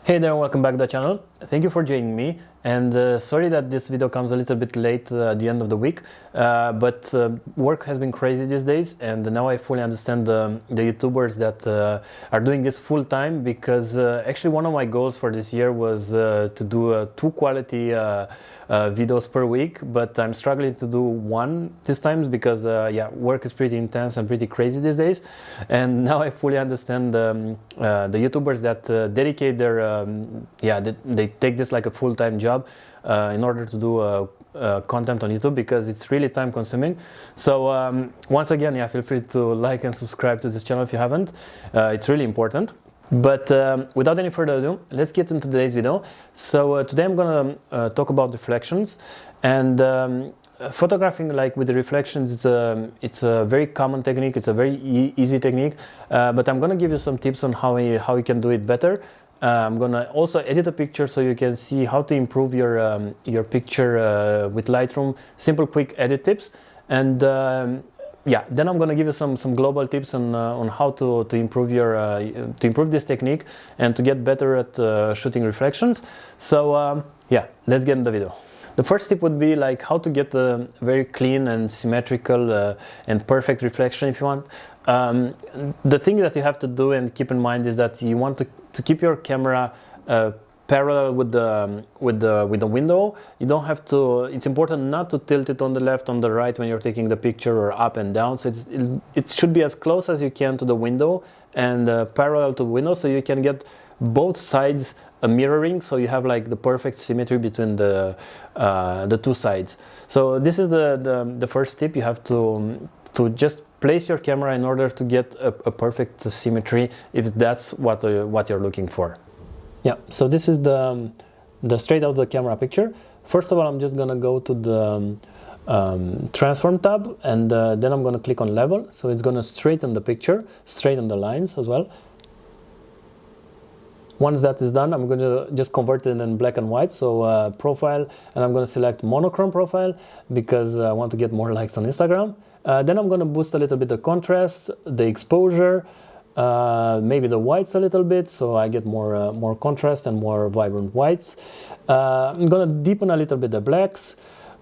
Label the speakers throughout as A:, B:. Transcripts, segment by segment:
A: Hey there, welcome back to the channel. Thank you for joining me, and sorry that this video comes a little bit late at the end of the week, but work has been crazy these days, and now I fully understand the YouTubers that are doing this full time, because actually one of my goals for this year was to do 2 quality videos per week, but I'm struggling to do one these times because yeah, work is pretty intense and pretty crazy these days. And now I fully understand the YouTubers that dedicate their yeah, they take this like a full-time job in order to do content on YouTube, because it's really time consuming. So once again, yeah, feel free to like and subscribe to this channel if you haven't. It's really important. But without any further ado, let's get into today's video. So today I'm gonna talk about reflections, and photographing like with the reflections, it's a very common technique. It's a very easy technique, but I'm gonna give you some tips on how you can do it better. I'm gonna also edit a picture so you can see how to improve your picture with Lightroom. Simple, quick edit tips, and yeah, then I'm gonna give you some global tips on how to improve this technique and to get better at shooting reflections. So yeah, let's get in the video. The first tip would be like how to get a very clean and symmetrical and perfect reflection if you want. The thing that you have to do and keep in mind is that you want to keep your camera parallel with the window. You don't have to. It's important not to tilt it on the left, on the right when you're taking the picture, or up and down. So it should be as close as you can to the window and parallel to the window, so you can get both sides mirroring, so you have like the perfect symmetry between the 2 sides. So this is the first tip. You have to just place your camera in order to get a perfect symmetry, if that's what you're looking for. Yeah, so this is the straight out of the camera picture. First of all, I'm just gonna go to the transform tab, and then I'm gonna click on level, so it's gonna straighten the picture, straighten the lines as well. Once that is done, I'm going to just convert it in black and white, so profile, and I'm going to select monochrome profile because I want to get more likes on Instagram. Then I'm going to boost a little bit the contrast, the exposure, maybe the whites a little bit, so I get more contrast and more vibrant whites. I'm going to deepen a little bit the blacks,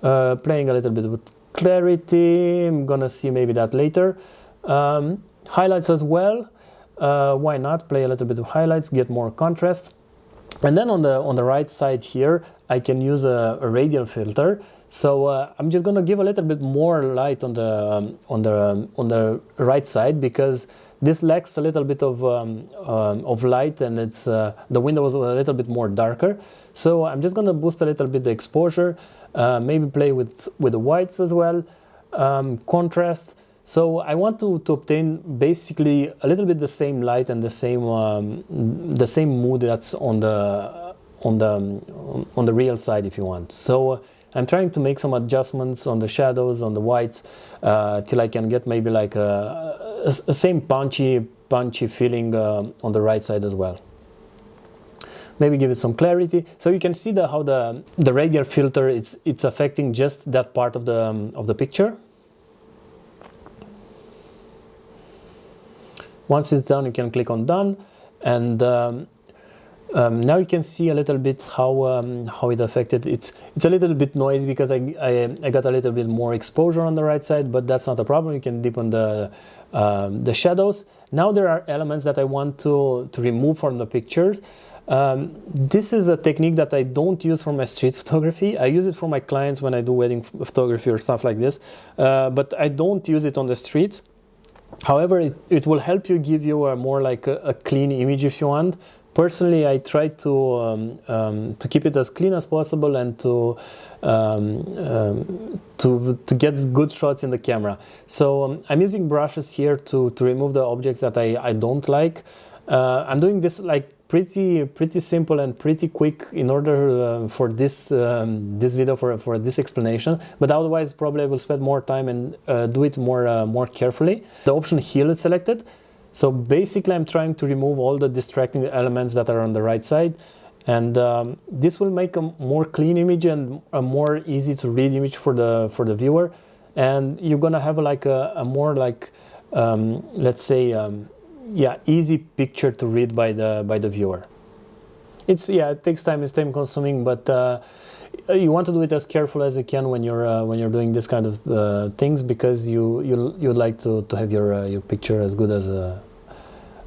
A: playing a little bit with clarity. I'm going to see maybe that later. Highlights as well. Why not play a little bit of highlights, get more contrast. And then on the right side here, I can use a radial filter. So I'm just gonna give a little bit more light on the right side, because this lacks a little bit of light, and it's the window is a little bit more darker. So I'm just gonna boost a little bit the exposure, maybe play with the whites as well, contrast. So I want to obtain basically a little bit the same light and the same mood that's on the real side, if you want. So I'm trying to make some adjustments on the shadows, on the whites, till I can get maybe like a same punchy feeling on the right side as well. Maybe give it some clarity, so you can see how the radial filter it's affecting just that part of the picture. Once it's done, you can click on done, and now you can see a little bit how it affected. It's a little bit noisy because I got a little bit more exposure on the right side, but that's not a problem. You can deepen the shadows. Now there are elements that I want to remove from the pictures. This is a technique that I don't use for my street photography. I use it for my clients when I do wedding photography or stuff like this, but I don't use it on the streets. However, it will help you, give you a more like a clean image if you want. Personally, I try to keep it as clean as possible and to get good shots in the camera. So I'm using brushes here to remove the objects that I don't like. I'm doing this like pretty simple and pretty quick in order for this video, for this explanation, but otherwise probably I will spend more time and do it more carefully. The option heal is selected, so basically I'm trying to remove all the distracting elements that are on the right side, and this will make a more clean image and a more easy to read image for the viewer, and you're gonna have like a more like let's say yeah, easy picture to read by the viewer. it takes time, it's time consuming, but you want to do it as careful as you can when you're doing this kind of things, because you'd like to have your picture as good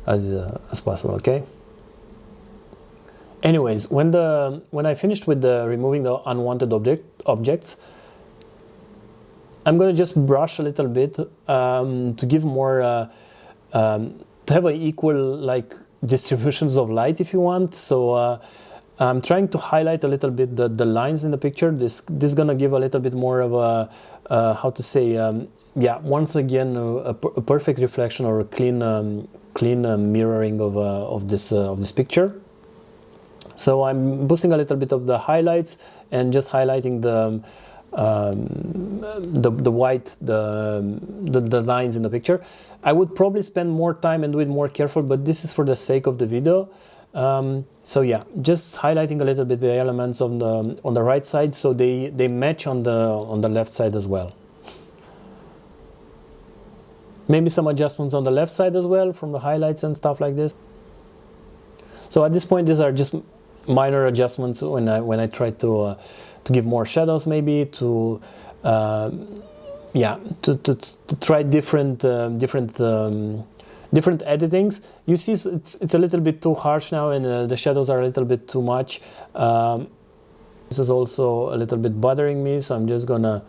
A: as possible. Okay. Anyways, when I finished with removing the unwanted objects, I'm gonna just brush a little bit to give more to have an equal like distributions of light, if you want. So I'm trying to highlight a little bit the lines in the picture. This is gonna give a little bit more of a how to say, yeah, once again a perfect reflection or a clean mirroring of this picture. So I'm boosting a little bit of the highlights and just highlighting the white, the lines in the picture. I would probably spend more time and do it more careful, but this is for the sake of the video. So yeah, just highlighting a little bit the elements on the right side, so they match on the left side as well. Maybe some adjustments on the left side as well from the highlights and stuff like this. So at this point, these are just minor adjustments when I try to give more shadows, maybe to yeah, to try different editings. You see, it's a little bit too harsh now, and the shadows are a little bit too much. This is also a little bit bothering me, so I'm just gonna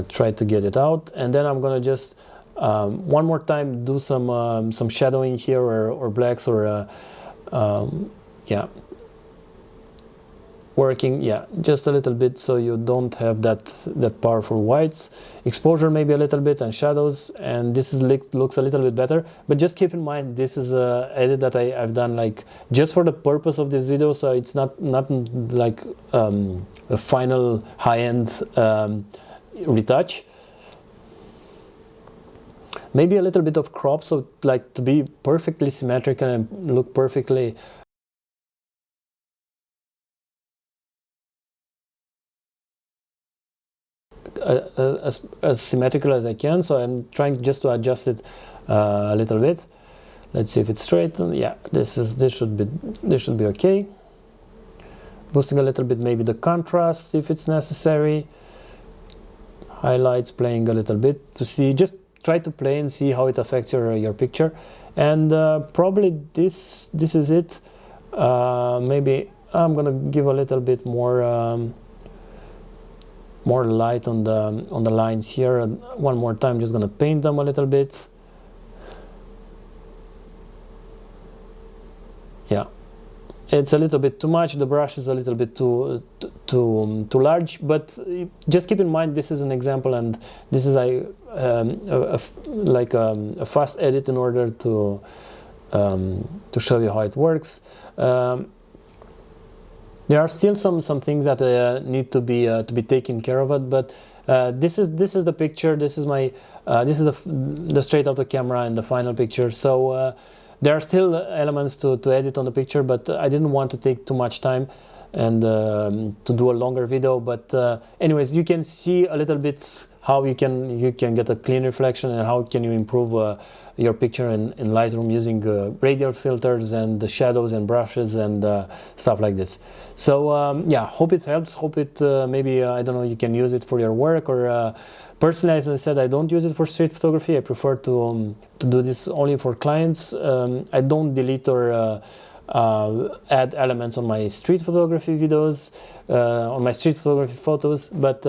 A: try to get it out, and then I'm gonna just one more time do some shadowing here, or blacks, or yeah, working, yeah, just a little bit, so you don't have that powerful whites. Exposure maybe a little bit, and shadows, and this looks a little bit better. But just keep in mind, this is a edit that I've done like just for the purpose of this video, so it's not like a final high-end retouch. Maybe a little bit of crop, so like to be perfectly symmetrical and look perfectly as symmetrical as I can. So I'm trying just to adjust it a little bit. Let's see if it's straight. Yeah, this should be okay. Boosting a little bit maybe the contrast if it's necessary. Highlights, playing a little bit to see, just try to play and see how it affects your picture. And probably this is it. Maybe I'm gonna give a little bit more light on the lines here. And one more time, just gonna paint them a little bit. Yeah, it's a little bit too much. The brush is a little bit too large, but just keep in mind this is an example, and this is like a fast edit in order to show you how it works. There are still some things that need to be taken care of, but this is the picture. This is my this is the straight of the camera and the final picture. So there are still elements to edit on the picture, but I didn't want to take too much time and to do a longer video. But anyways, you can see a little bit how you can get a clean reflection, and how can you improve your picture in Lightroom using radial filters and the shadows and brushes and stuff like this. So yeah, hope it helps. Hope it maybe I don't know, you can use it for your work, or personally, as I said, I don't use it for street photography. I prefer to do this only for clients. I don't delete or add elements on my street photography videos, on my street photography photos, but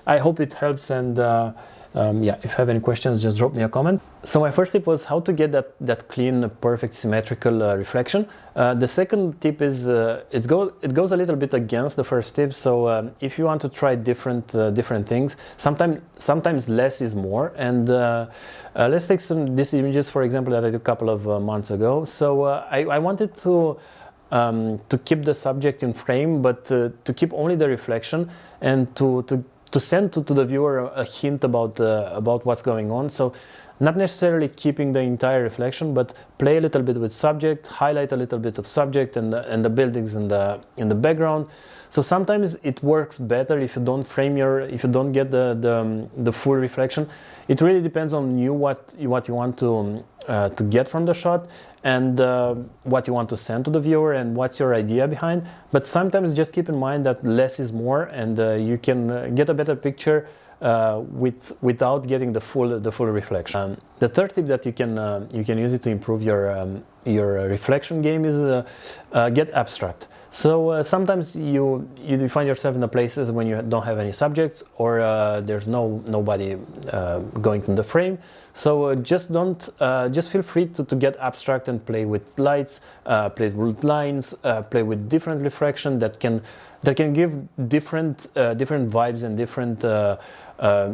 A: I hope it helps, and yeah, if you have any questions, just drop me a comment. So my first tip was how to get that clean, perfect, symmetrical reflection. The second tip is it goes a little bit against the first tip. So if you want to try different things, sometimes less is more. And let's take these images, for example, that I took a couple of months ago. So I wanted to keep the subject in frame, but to keep only the reflection, and to send to the viewer a hint about what's going on. So not necessarily keeping the entire reflection, but play a little bit with subject, highlight a little bit of subject and the buildings in the background. So sometimes it works better if you don't frame if you don't get the full reflection. It really depends on you what you want to to get from the shot, and what you want to send to the viewer, and what's your idea behind. But sometimes just keep in mind that less is more, and you can get a better picture without getting the full reflection. The third tip that you can use it to improve your reflection game is get abstract. So sometimes you find yourself in the places when you don't have any subjects, or there's nobody going in the frame. So just feel free to get abstract and play with lights, play with lines, play with different reflection that can give different vibes and different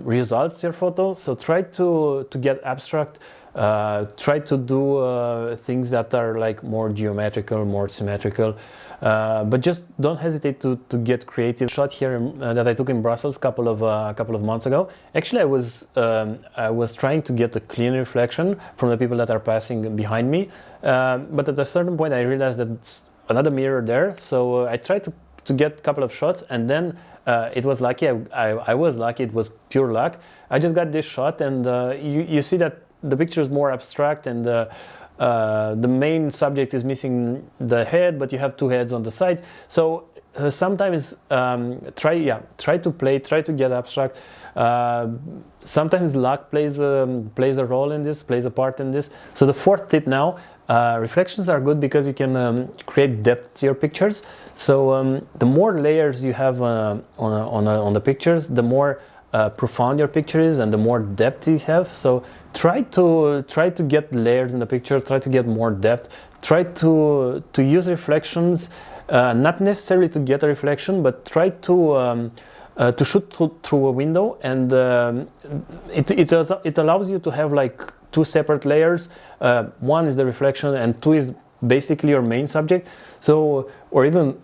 A: results to your photo. So try to get abstract. Try to do things that are like more geometrical, more symmetrical, but just don't hesitate to get creative. Shot here that I took in Brussels a couple of months ago. Actually, I was trying to get a clean reflection from the people that are passing behind me, but at a certain point I realized that it's another mirror there. So I tried to get a couple of shots, and then it was lucky. I was lucky. It was pure luck. I just got this shot, and you see that the picture is more abstract, and the main subject is missing the head, but you have two heads on the sides. So sometimes try to get abstract. Sometimes luck plays a role in this, plays a part in this. So the fourth tip now, reflections are good because you can create depth to your pictures. So the more layers you have on the pictures, the more profound your picture is, and the more depth you have. So try to get layers in the picture, try to get more depth, try to use reflections, not necessarily to get a reflection, but try to shoot through a window, and it allows you to have like two separate layers. One is the reflection, and two is basically your main subject. So, or even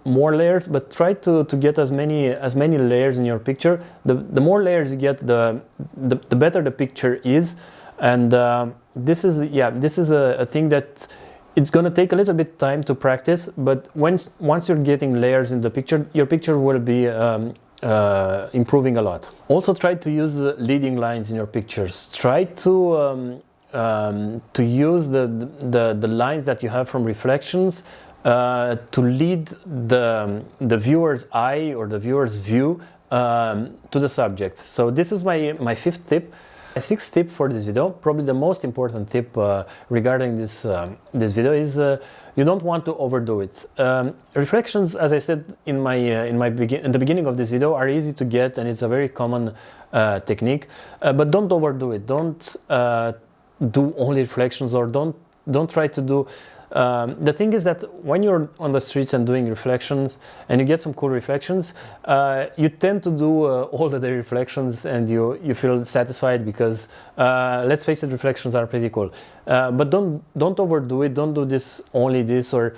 A: more layers, but try to get as many layers in your picture. The more layers you get, the better the picture is. And this is a thing that it's gonna take a little bit time to practice, but once you're getting layers in the picture, your picture will be improving a lot. Also try to use leading lines in your pictures. Try to use the lines that you have from reflections to lead the viewer's eye or the viewer's view to the subject. So this is my fifth tip. A sixth tip for this video, probably the most important tip regarding this video, is you don't want to overdo it. Reflections, as I said in the beginning of this video, are easy to get, and it's a very common technique. But don't overdo it. Don't do only reflections, or don't try to do. The thing is that when you're on the streets and doing reflections and you get some cool reflections, you tend to do all the day reflections, and you feel satisfied because let's face it, reflections are pretty cool. But don't overdo it. Don't do this only this, or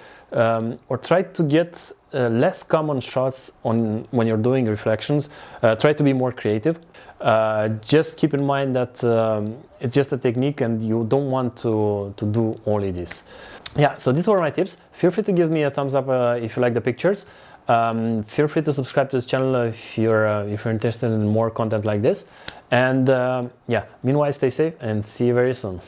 A: try to get less common shots when you're doing reflections. Try to be more creative. Just keep in mind that it's just a technique, and you don't want to do only this. Yeah, so these were my tips. Feel free to give me a thumbs up if you like the pictures. Feel free to subscribe to this channel if you're interested in more content like this. And yeah, meanwhile, stay safe and see you very soon.